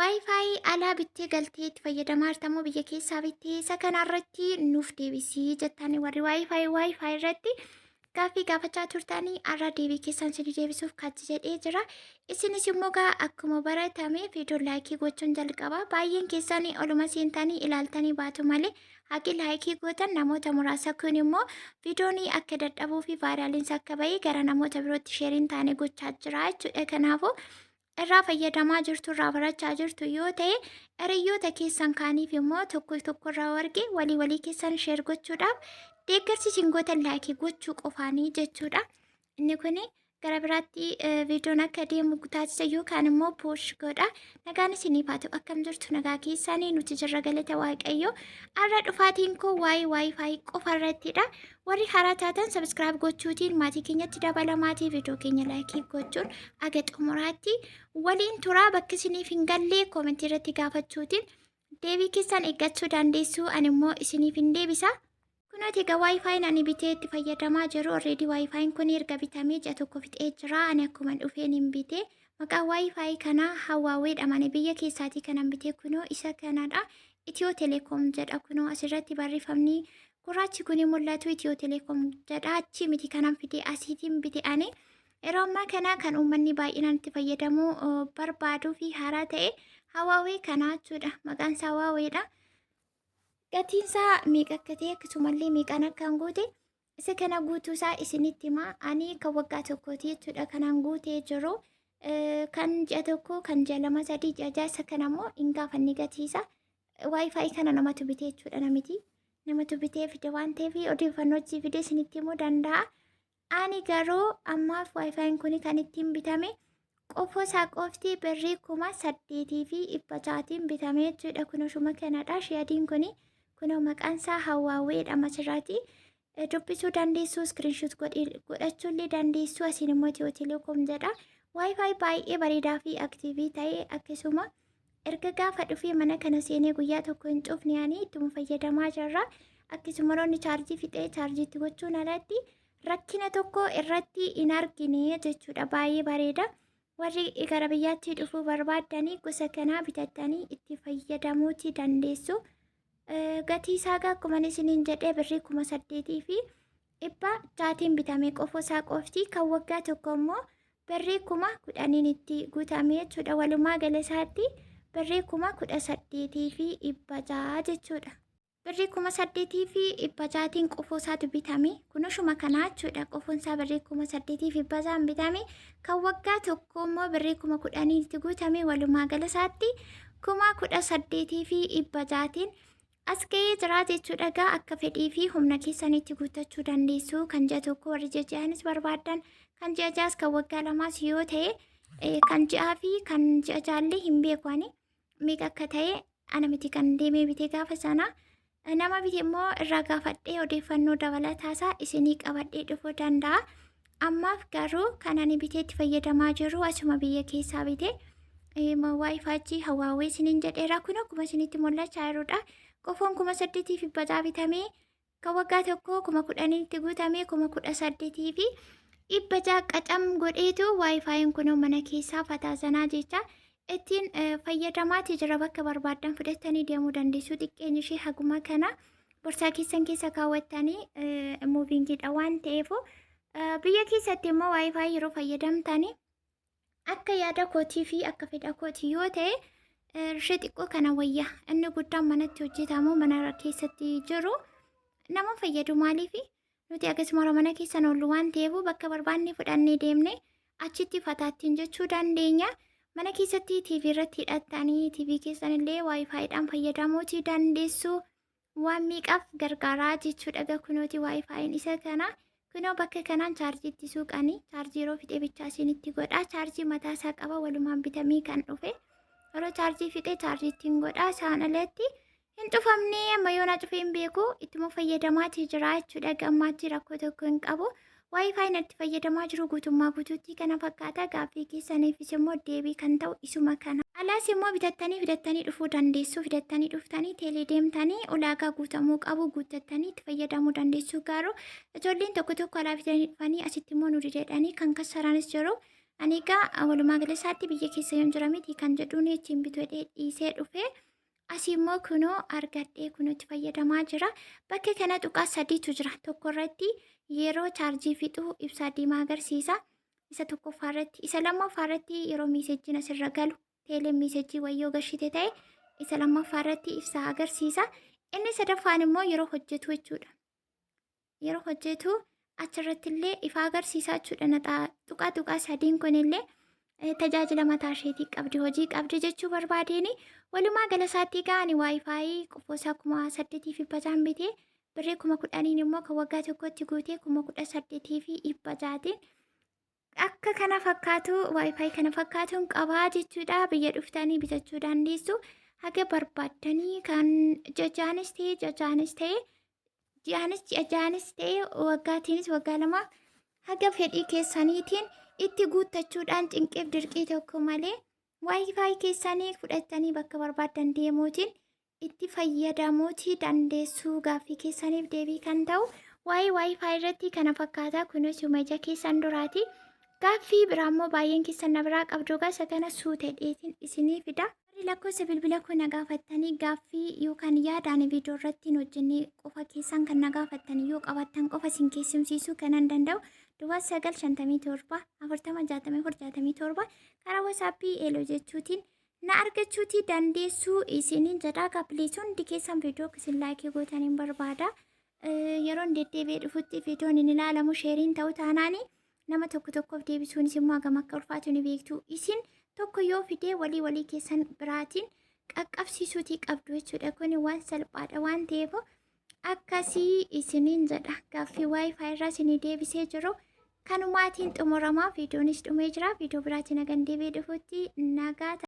WiFi alaa bittee galtee itti fayyadamaa jirtamoo biyya keessaa bittee isa kanarratti nuuf deebisii jettanii warri WiFi irratti gaaffii gaafachaa turtanii har'a deebii keessan isinii deebisuuf kachi jedhee jira. Isinis immoo akkuma baratame viidiyoo laayikii gochuun jalqaba. Baay'een keessanii oluma seentanii ilaaltanii baatu malee haqi laayikii gootan namoota muraasa kun immoo viidiyoon akka dadhabuu fi vaayiraaliinsa akka bahee gara namoota birootti sheeriin taane gochaa jira jechuudha. Kanaafuu irraa fayyadamaa jirtu irraa barachaa jirtu yoo ta'e hiriyoota keessan kaaniif immoo tokko irraa warqee walii keessan sheer gochuudhaaf deeggarsi isin gootan laayikii gochuu qofaanii jechuudha. Inni kun gara biraatti viidiyoon akka deemu taasisa yookaan immoo poosh godha. Nagaan isiniif haa ta'u akkam jirtu nagaa keessanii nuti jirra galata waaqayyoo. Har'a dhufaatiin koo waa'ee WiFi qofa irrattidha. Warri haaraa taatan sabiskiraayib gochuutiin maatii keenyatti dabalamaatii viidiyoo keenya laayikii gochuun aga xumuraatti waliin turaa bakka isiniif hin galle koomentii irratti gaafachuutiin deebii keessan eeggachuu dandeessu. Ani immoo isiniif hin deebisa. Kunooti egaa WiFi ani bitee itti fayyadamaa jiru. Already WiFi kun erga bitamee ji'a tokko fixee jira. Ani akkuma dhufeen hin bitee maqaa WiFi kanaa Hawaaweedha. Ani biyya keessaatii kanan bitee kunoo isa kanadha. Itiyoo teleekoom jedha kunoo asirratti barreeffamni gurraachi kun mul'atu Itiyoo teleekoom jedha. Achi miti kanan fidee asiitiin bite ani. Yeroo ammaa kana kan uummanni baay'inaan itti fayyadamuu barbaaduu fi haaraa ta'e Hawaawee kanaa jechuudha. Maqaan isaa Hawaaweedha. Gatiin isaa meeqa akka ta'e akkasumallee meeqaan akkaan guute isa kana guutuu isaa isinitti himaa. Ani kan waggaa tokkooti jechuudha kanaan guutee jiru. Kan ji'a tokko kan ji'a lama sadii ji'a ja'a isa kana immoo hin gaafanne gatiisa. WiFi kana namatu bitee jechuudha namiti. Namatu bitee fide waan ta'eef odeeffannoo achi fide isinitti himuu danda'a. Ani garuu ammaaf WiFi kun kan ittiin bitame qofoo isaa qofti birrii 8,600 bitame jechuudha. Kunuunshuma kanadha. Shiyadiin kunoo maqaan isaa Hawaaweedha. Masirraati dubbisuu dandeessu. Iskiriinshoot godhachuullee dandeessu. Asiin immoo Itiyoo teleekoom jedha. WiFi baay'ee bareedaa fi aktiivii ta'e akkasuma erga gaafa dhufee mana kana seenee guyyaa tokko hin cufne ani ittuma fayyadamaa jirra. Akkasuma roonni chaarjii fixee chaarjiitti gochuun alatti rakkina tokko irratti hin argine jechuudha. Baay'ee bareeda. Warri gara biyyaatti dhufuu barbaadanii gosa kanaa bitattanii itti fayyadamuuti dandeessu. Gatii isaa akkuma isiniin jedhee birrii 8,600 bitame qofoo isaa qofti. Kan waggaa tokko immoo birrii 10,000 itti guutame jechuudha. Walumaa gala isaatti birrii 18,600 jechuudha. Birrii 8,600 qofoo isaatu bitame. Kunuunshuma kanaa jechuudha. Qofoon isaa birrii 8,600 bitame. Kan waggaa tokko immoo birrii 10,000 itti guutame. Walumaa gala isaatti 18,600 as ga'ee jira jechuudha. Akka fedhii fi humna keessanitti guuttachuu dandeessu. Kan ji'a tokko warri ji'a ja'anis barbaadan kan ji'a ja'as kan waggaa lamaas yoo ta'e kan ji'aa fi kan ji'a jaallee hin beeku ani meeqa akka ta'e ana miti kan deemee bitee gaafa sana nama bite immoo irraa gaafadhee odeeffannoo dabalataasaa isinii qabadhee dhufuu danda'a. Ammaaf garuu kan ani bitee itti fayyadamaa jiru asuma biyya keessaa bitee WiFi Hawaawee isiniin jedheera. Kun akkuma isinitti mul'achaa jirudha. Qofoon 8,600 bitamee kan waggaa tokko 10,000 itti guutamee 18,600 qacam godheetu WiFi kun mana keessaa fataasanaa jecha ittiin fayyadamaati jira. Bakka barbaadan fudhattanii deemuu dandeessu. Xiqqeenyi ishee haguma kana borsaa keessan keessa kaawwattanii muuviingiidha waan ta'eef biyya keessatti immoo WiFi yeroo fayyadamtanii akka yaada kootii fi akka fedha kootii yoo ta'e ishee xiqqoo kana wayya. Inni guddaan manatti hojjetamu mana keessatti jiru nama fayyadu. Maaliif nuti akkasuma mana keessan oollu waan ta'eef bakka barbaanne fudhannee deemne achitti fataattiin jechuu dandeenya. Mana keessatti TV irratti hidhattanii TV keessan illee WiFiidhaan fayyadamuuti dandeessu. Waan meeqaaf gargaaraa jechuudha. Kunooti WiFiin isa kana kunoo bakka kanaan chaarjiitti suuqanii chaarjii yeroo fixee bichaa isinitti godha. Chaarjii mataa isaa qaba walumaan bitamee kan dhufe. Yeroo chaarjii fixee chaarjiittiin godha. Isaan alatti hin cufamne amma yoona cufee hin beeku. Ittuma fayyadamaatii jira jechuudha. Gammaatti rakkoo tokko hin qabu. WiFi itti fayyadamaa jiru guutummaa guutuutti kana fakkaata. Gaaffii keessaniifis immoo deebii kan ta'u isuma kana. Alaas immoo bitattanii fidattanii dhufuu dandeessu. Fidattanii dhuftanii teelee deemtanii ulaagaa guutamuu qabu guuttattanii itti fayyadamuu dandeessu. Garuu ijoolleen tokko alaa fidanii dhufanii asitti immoo nu didedhanii kan kassaraanis jiru. Ani egaa walumaa galasaatti biyya keessa yoon jira miti kan jedhuun achiin bitee dhiisee dhufee asii immoo kunoo argadhee kunuutti fayyadamaa jira. Bakka kana tuqaa sadiitu jira. Tokko irratti yeroo chaarjii fixuu ibsaa diimaa agarsiisa. Isa tokkoffaa irratti, isa lammaffaa irratti yeroo miisejjiin asirra galu teeleen miisejjii wayyoo gashite ta'e isa lammaffaa irratti ibsaa agarsiisa. Inni sadaffaan immoo yeroo hojjetu jechuudha. Yeroo hojjetu achirratti illee ifa agarsiisaa jechuudha. Naxaa tuqaa sadiin kunillee tajaajila mataa isheetii qabdi, hojii qabdi jechuu barbaadeeni. Walumaa galasaatti gaani waayifaayi qoffoosaa 8,800 bitee birrii 10,000 immoo kan waggaa tokkotti guutee 18,600 akka kana fakkaatu waayifaayi kana fakkaatuun qabaa jechuudha. Biyya dhuftanii bitachuu dandeessu. Haga barbaaddanii kan jajaanis ta'e ji'aanis ta'e waggaatiinis waggaa lama haga fedhii keessaniitiin itti guuttachuudhaan cinqeef dirqii tokko malee waayifaayi keessanii fudhattanii bakka barbaadan deemuutiin itti fayyadamuutii dandeessuu. Gaaffii keessaniif deebii kan ta'u waa'ee waayifaayi irratti kana fakkaata. Kunis ija keessan duraati. Gaaffii biraammoo baay'een keessan na biraa qabdu gaasa kana suutee dheetiin isinii fida. Lakkoofsa bilbila kun na gaafattanii gaaffii yookaan yaadaan viidiyoo irratti hojjennee qofa keessan kan na gaafattanii yoo qabattan qofa isin keessumsiisuu kanan danda'u. Duwwaa 957 4064 karaa wasaappii eeloo jechuutiin na argachuutii dandeessuu isiniin jedhaa. Gaappileessuun hundi keessan viidiyoo isin laayikii gootaniin barbaada. Yeroon deddeebi'ee dhufutti viidiyoon inni ilaalamu sheeriin ta'uu taanaanii nama tokkoof deebisuunis immoo hagam akka ulfaatu ni beektu. Isin tokko yoo fidee walii keessan biraatiin qaqqabsiisuutii qabdu jechuudha. Kuni waan salphaadha waan ta'eef akkasii isiniin jedha. Gaaffii waayifaayi irraa isinii deebisee jiru kanumaatiin xumuramaa. Viidiyoonis dhumee jira. Viidiyoo biraatiin hagan deebi'ee dhufutti nagaa.